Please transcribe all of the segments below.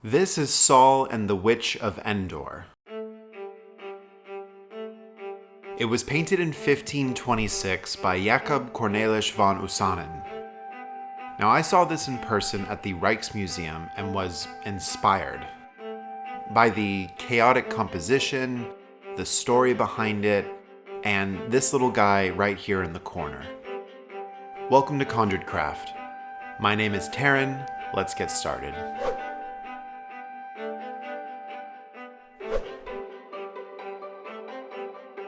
This is Saul and the Witch of Endor. It was painted in 1526 by Jacob Cornelisz von Oostsanen. Now I saw this in person at the Rijksmuseum and was inspired by the chaotic composition, the story behind it, and this little guy right here in the corner. Welcome to Conjured Craft. My name is Taryn. Let's get started.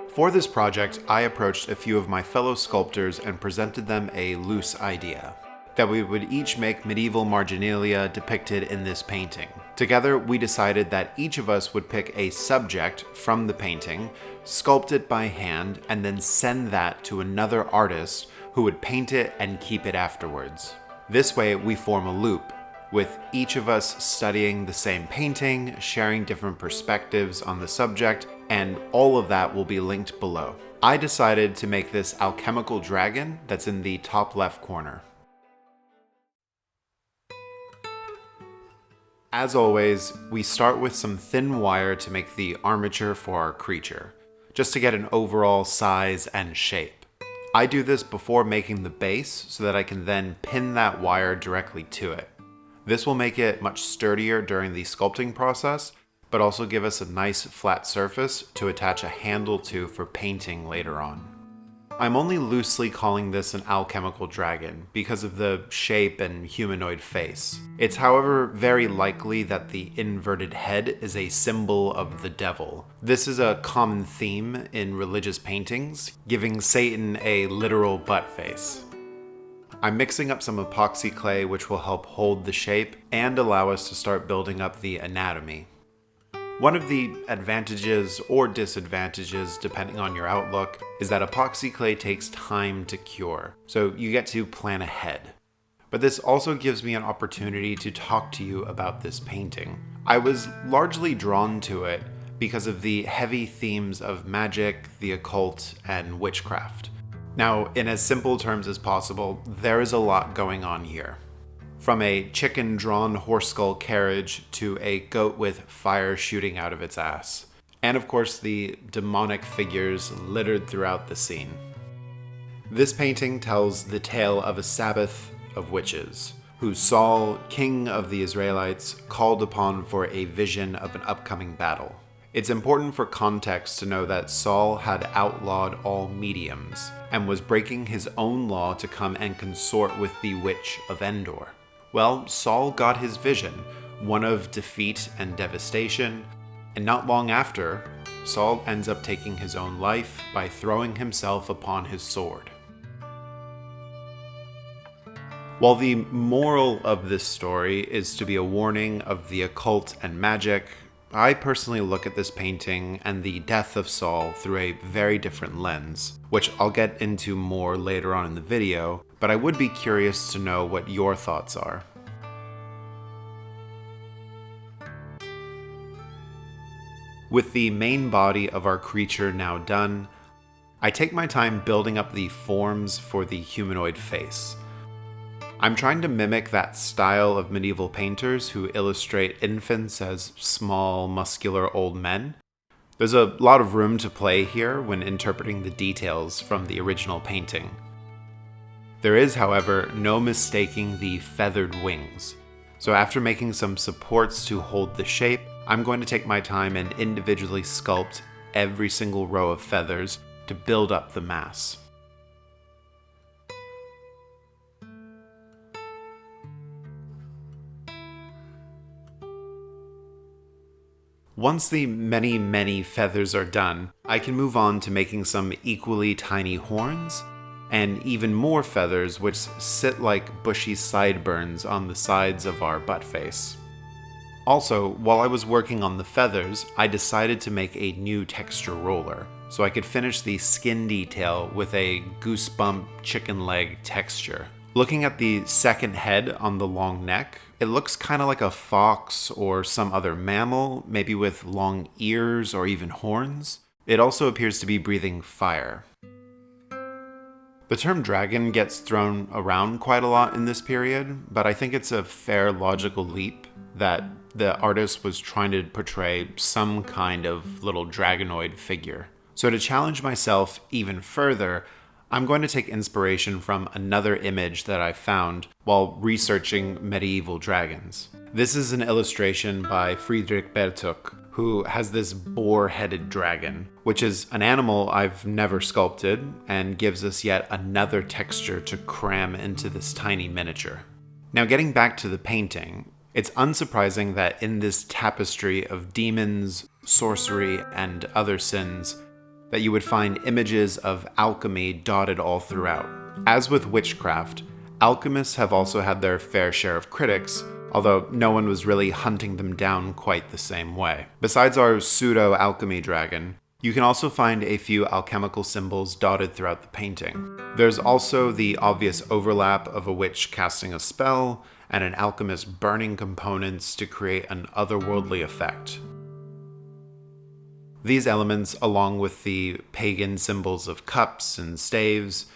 For this project, I approached a few of my fellow sculptors and presented them a loose idea, that we would each make medieval Marginalia depicted in this painting. Together, we decided that each of us would pick a subject from the painting, sculpt it by hand, and then send that to another artist who would paint it and keep it afterwards. This way, we form a loop, with each of us studying the same painting, sharing different perspectives on the subject, and all of that will be linked below. I decided to make this alchemical dragon that's in the top left corner. As always, we start with some thin wire to make the armature for our creature, just to get an overall size and shape. I do this before making the base so that I can then pin that wire directly to it. This will make it much sturdier during the sculpting process, but also give us a nice flat surface to attach a handle to for painting later on. I'm only loosely calling this an alchemical dragon because of the shape and humanoid face. It's however very likely that the inverted head is a symbol of the devil. This is a common theme in religious paintings, giving Satan a literal butt face. I'm mixing up some epoxy clay which will help hold the shape and allow us to start building up the anatomy. One of the advantages or disadvantages, depending on your outlook, is that epoxy clay takes time to cure, so you get to plan ahead. But this also gives me an opportunity to talk to you about this painting. I was largely drawn to it because of the heavy themes of magic, the occult, and witchcraft. Now, in as simple terms as possible, there is a lot going on here. From a chicken-drawn horse skull carriage to a goat with fire shooting out of its ass. And of course, the demonic figures littered throughout the scene. This painting tells the tale of a Sabbath of witches, who Saul, king of the Israelites, called upon for a vision of an upcoming battle. It's important for context to know that Saul had outlawed all mediums and was breaking his own law to come and consort with the Witch of Endor. Well, Saul got his vision, one of defeat and devastation, and not long after, Saul ends up taking his own life by throwing himself upon his sword. While the moral of this story is to be a warning of the occult and magic, I personally look at this painting and the death of Saul through a very different lens, which I'll get into more later on in the video, but I would be curious to know what your thoughts are. With the main body of our creature now done, I take my time building up the forms for the humanoid face. I'm trying to mimic that style of medieval painters who illustrate infants as small, muscular old men. There's a lot of room to play here when interpreting the details from the original painting. There is, however, no mistaking the feathered wings. So after making some supports to hold the shape, I'm going to take my time and individually sculpt every single row of feathers to build up the mass. Once the many feathers are done, I can move on to making some equally tiny horns, and even more feathers which sit like bushy sideburns on the sides of our butt face. Also, while I was working on the feathers, I decided to make a new texture roller, so I could finish the skin detail with a goosebump chicken leg texture. Looking at the second head on the long neck, it looks kind of like a fox or some other mammal, maybe with long ears or even horns. It also appears to be breathing fire. The term dragon gets thrown around quite a lot in this period, but I think it's a fair logical leap. that the artist was trying to portray some kind of little dragonoid figure. So to challenge myself even further, I'm going to take inspiration from another image that I found while researching medieval dragons. This is an illustration by Friedrich Bertuch, who has this boar-headed dragon, which is an animal I've never sculpted and gives us yet another texture to cram into this tiny miniature. Now, getting back to the painting, it's unsurprising that in this tapestry of demons, sorcery, and other sins, that you would find images of alchemy dotted all throughout. As with witchcraft, alchemists have also had their fair share of critics, although no one was really hunting them down quite the same way. Besides our pseudo-alchemy dragon, you can also find a few alchemical symbols dotted throughout the painting. There's also the obvious overlap of a witch casting a spell and an alchemist burning components to create an otherworldly effect. These elements, along with the pagan symbols of cups and staves,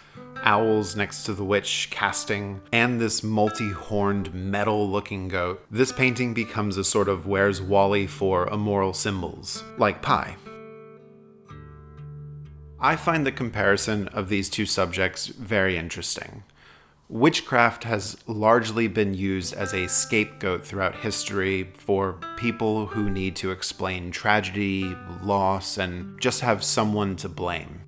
owls next to the witch casting, and this multi-horned metal-looking goat, this painting becomes a sort of Where's Wally for immoral symbols, like pie. I find the comparison of these two subjects very interesting. Witchcraft has largely been used as a scapegoat throughout history for people who need to explain tragedy, loss, and just have someone to blame.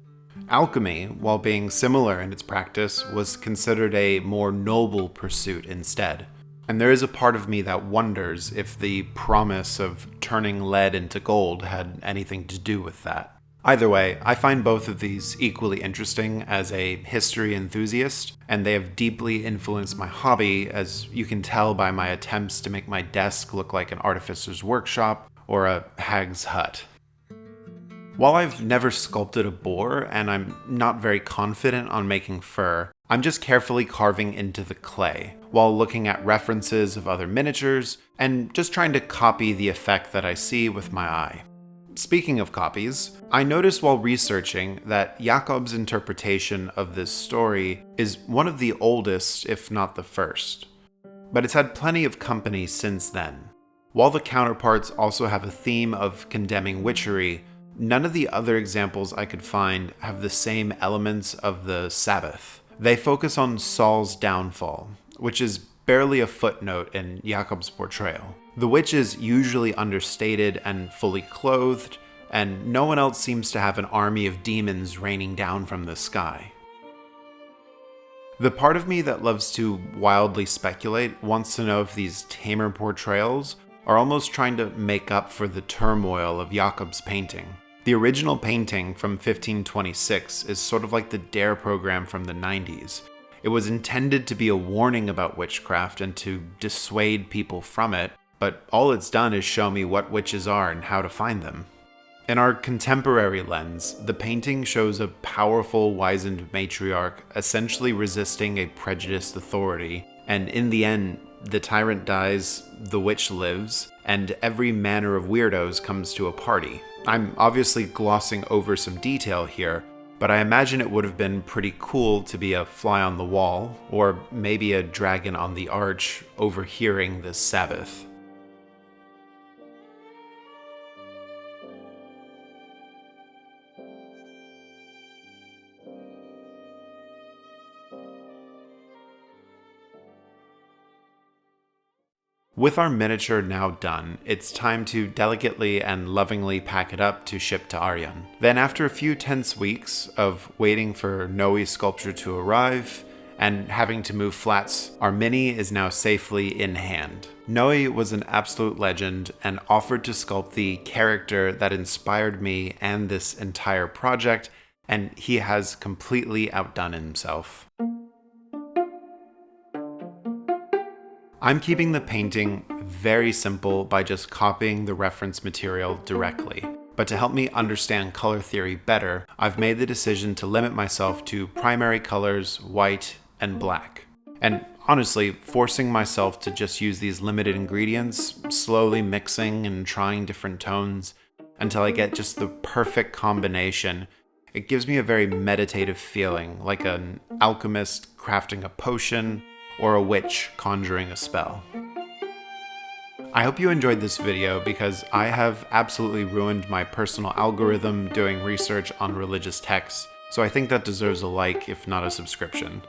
Alchemy, while being similar in its practice, was considered a more noble pursuit instead. And there is a part of me that wonders if the promise of turning lead into gold had anything to do with that. Either way, I find both of these equally interesting as a history enthusiast, and they have deeply influenced my hobby, as you can tell by my attempts to make my desk look like an artificer's workshop or a hag's hut. While I've never sculpted a boar, and I'm not very confident on making fur, I'm just carefully carving into the clay, while looking at references of other miniatures, and just trying to copy the effect that I see with my eye. Speaking of copies, I noticed while researching that Jakob's interpretation of this story is one of the oldest, if not the first. But it's had plenty of company since then. While the counterparts also have a theme of condemning witchery, none of the other examples I could find have the same elements of the Sabbath. They focus on Saul's downfall, which is barely a footnote in Jakob's portrayal. The witch is usually understated and fully clothed, and no one else seems to have an army of demons raining down from the sky. The part of me that loves to wildly speculate wants to know if these tamer portrayals are almost trying to make up for the turmoil of Jakob's painting. The original painting from 1526 is sort of like the DARE program from the 90s. It was intended to be a warning about witchcraft and to dissuade people from it, but all it's done is show me what witches are and how to find them. In our contemporary lens, the painting shows a powerful, wizened matriarch essentially resisting a prejudiced authority, and in the end, the tyrant dies, the witch lives, and every manner of weirdos comes to a party. I'm obviously glossing over some detail here, but I imagine it would have been pretty cool to be a fly on the wall, or maybe a dragon on the arch, overhearing this Sabbath. With our miniature now done, it's time to delicately and lovingly pack it up to ship to Arjan. Then after a few tense weeks of waiting for Noe's sculpture to arrive and having to move flats, our mini is now safely in hand. Noe was an absolute legend and offered to sculpt the character that inspired me and this entire project, and he has completely outdone himself. I'm keeping the painting very simple by just copying the reference material directly. But to help me understand color theory better, I've made the decision to limit myself to primary colors, white and black. And honestly, forcing myself to just use these limited ingredients, slowly mixing and trying different tones until I get just the perfect combination, it gives me a very meditative feeling, like an alchemist crafting a potion or a witch conjuring a spell. I hope you enjoyed this video because I have absolutely ruined my personal algorithm doing research on religious texts, so I think that deserves a like if not a subscription.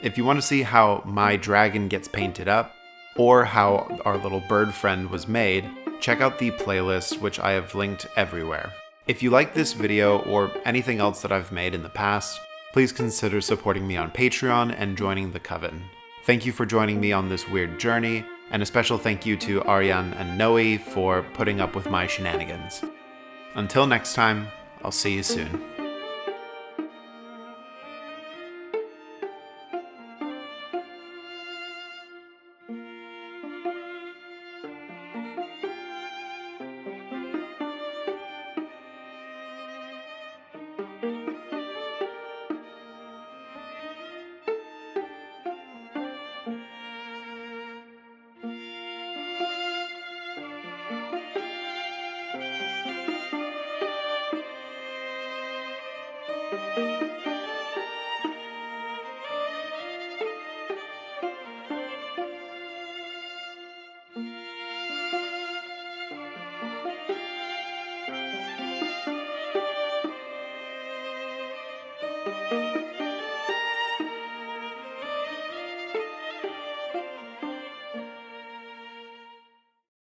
If you want to see how my dragon gets painted up, or how our little bird friend was made, check out the playlist, which I have linked everywhere. If you like this video or anything else that I've made in the past, please consider supporting me on Patreon and joining the Coven. Thank you for joining me on this weird journey, and a special thank you to Aryan and Noe for putting up with my shenanigans. Until next time, I'll see you soon.